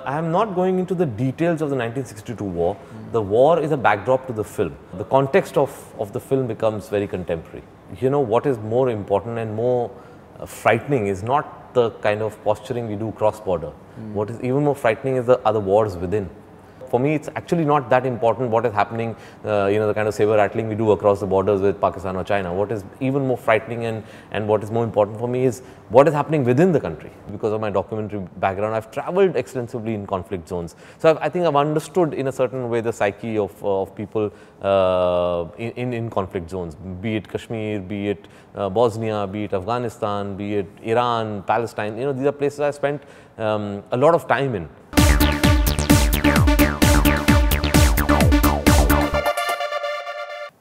I am not going into the details of the 1962 war. The war is a backdrop to the film. The context of the film becomes very contemporary. You know, what is more important and more frightening is not the kind of posturing we do cross-border. What is even more frightening is the other wars within. For me, it's actually not that important what is happening, you know, the kind of saber rattling we do across the borders with Pakistan or China. What is even more frightening and what is more important for me is what is happening within the country. Because of my documentary background, I've traveled extensively in conflict zones. So I think I've understood in a certain way the psyche of people in conflict zones, be it Kashmir, be it Bosnia, be it Afghanistan, be it Iran, Palestine. You know, these are places I spent a lot of time in.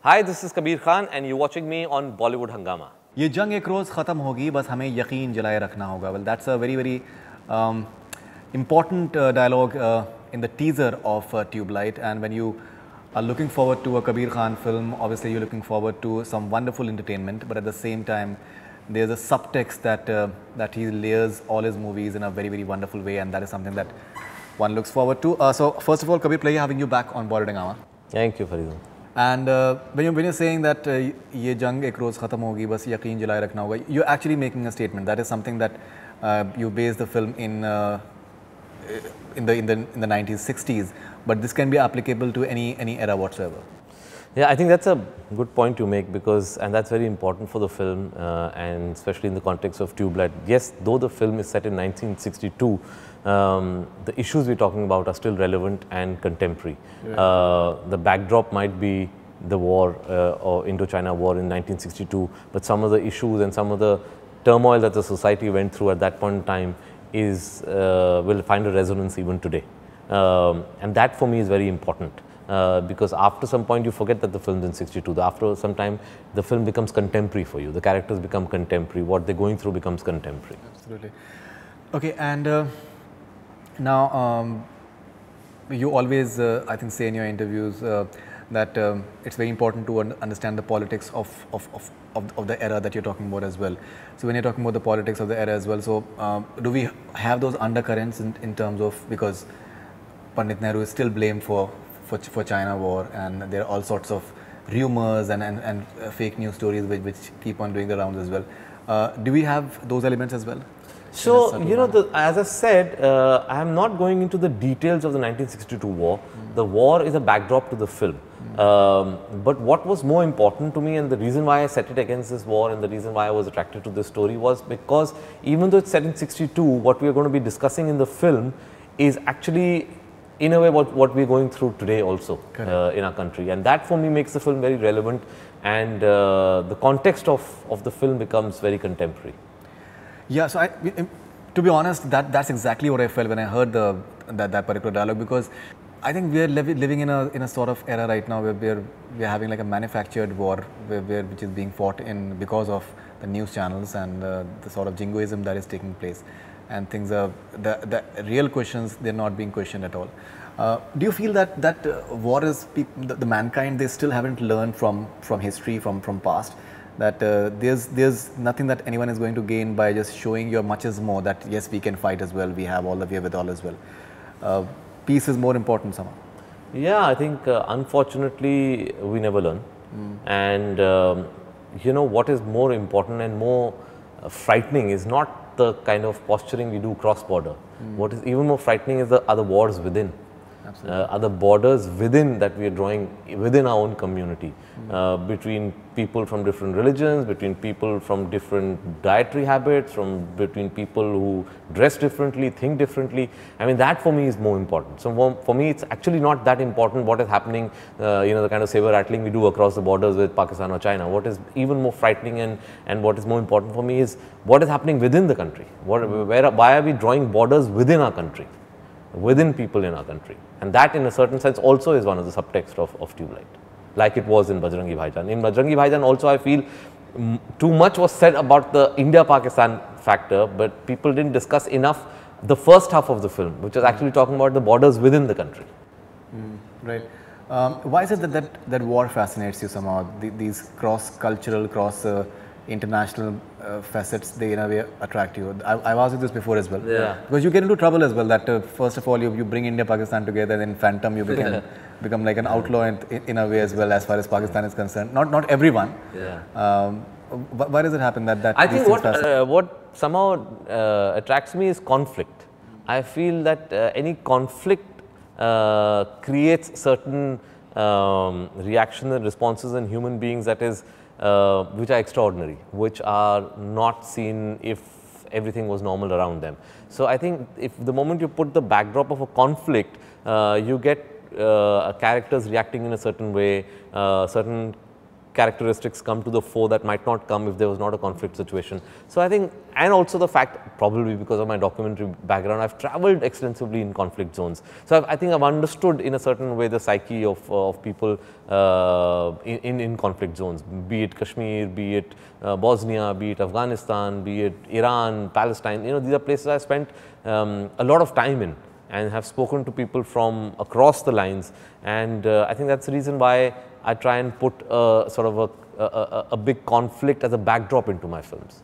Hi, this is Kabir Khan and you're watching me on Bollywood Hungama. ये जंग एक रोज़ ख़त्म होगी, बस हमें यकीन जलाए रखना होगा. Well, that's a very important dialogue in the teaser of Tubelight. And when you are looking forward to a Kabir Khan film, obviously you're looking forward to some wonderful entertainment. But at the same time, there's a subtext that he layers all his movies in a very wonderful way, and that is something that one looks forward to. So first of all, Kabir, pleasure having you back on BollywoodHungama. Thank you, Faridoon. And when you're saying that ये जंग एक रोज़ ख़त्म होगी, बस यकीन जलाए रखना होगा, you're actually making a statement. That is something that you based the film in the 1960s, but this can be applicable to any era whatsoever. Yeah, I think that's a good point to make and that's very important for the film and especially in the context of Tubelight. Yes, though the film is set in 1962, the issues we're talking about are still relevant and contemporary. Yeah. The backdrop might be the war or Indo-China war in 1962, but some of the issues and some of the turmoil that the society went through at that point in time will find a resonance even today. And that for me is very important. Because after some point you forget that the film's in 62. After some time the film becomes contemporary for you. The characters become contemporary. What they're going through becomes contemporary. Absolutely. Okay, and now you always, I think, say in your interviews that it's very important to understand the politics of the era that you're talking about as well. So when you're talking about the politics of the era as well, so do we have those undercurrents in terms of, because Pandit Nehru is still blamed for China war, and there are all sorts of rumors and fake news stories which keep on doing the rounds as well. Do we have those elements as well? So, you know, as I said, I am not going into the details of the 1962 war. The war is a backdrop to the film. But what was more important to me, and the reason why I set it against this war and the reason why I was attracted to this story, was because even though it's set in 62, what we are going to be discussing in the film is actually in a way what we're going through today also in our country, and that for me makes the film very relevant, and the context of the film becomes very contemporary. Yeah, so to be honest, that's exactly what I felt when I heard that particular dialogue, because I think we are living in a sort of era right now where we're having like a manufactured war which is being fought in because of the news channels and the sort of jingoism that is taking place. And things are, the real questions, they're not being questioned at all. Do you feel that war is, the mankind, they still haven't learned from history, from past, that there's nothing that anyone is going to gain by just showing you much is more, that yes, we can fight as well, we have all the wherewithal as well. Peace is more important somehow. Yeah, I think unfortunately we never learn. And you know, what is more important and more frightening is not the kind of posturing we do cross-border. What is even more frightening is the other wars within. Other borders within that we are drawing within our own community, between people from different religions, between people from different dietary habits, between people who dress differently, think differently. I mean, that for me is more important. So for me, it's actually not that important what is happening, you know, the kind of saber rattling we do across the borders with Pakistan or China. What is even more frightening and what is more important for me is what is happening within the country. Why are we drawing borders within our country, within people in our country? And that in a certain sense also is one of the subtext of Tubelight, like it was in Bajrangi Bhaijaan. In Bajrangi Bhaijaan also I feel too much was said about the India-Pakistan factor, but people didn't discuss enough the first half of the film, which is actually talking about the borders within the country. Right. Why is it that war fascinates you somehow? These cross-cultural, international facets, they in a way attract you. I've asked you this before as well. Yeah. Because you get into trouble as well. That first of all, you bring India, Pakistan together, then Phantom, you become like an outlaw in a way as well, as far as Pakistan is concerned. Not everyone. Yeah. Why does it happen that I think what somehow attracts me is conflict. I feel that any conflict creates certain reactions and responses in human beings that is which are extraordinary, which are not seen if everything was normal around them. So I think if the moment you put the backdrop of a conflict, you get characters reacting in a certain way, certain characteristics come to the fore that might not come if there was not a conflict situation. So I think, and also the fact, probably because of my documentary background, I've traveled extensively in conflict zones. So I think I've understood in a certain way the psyche of people in conflict zones, be it Kashmir, be it Bosnia, be it Afghanistan, be it Iran, Palestine. You know, these are places I spent a lot of time in and have spoken to people from across the lines. And I think that's the reason why I try and put a sort of a big conflict as a backdrop into my films.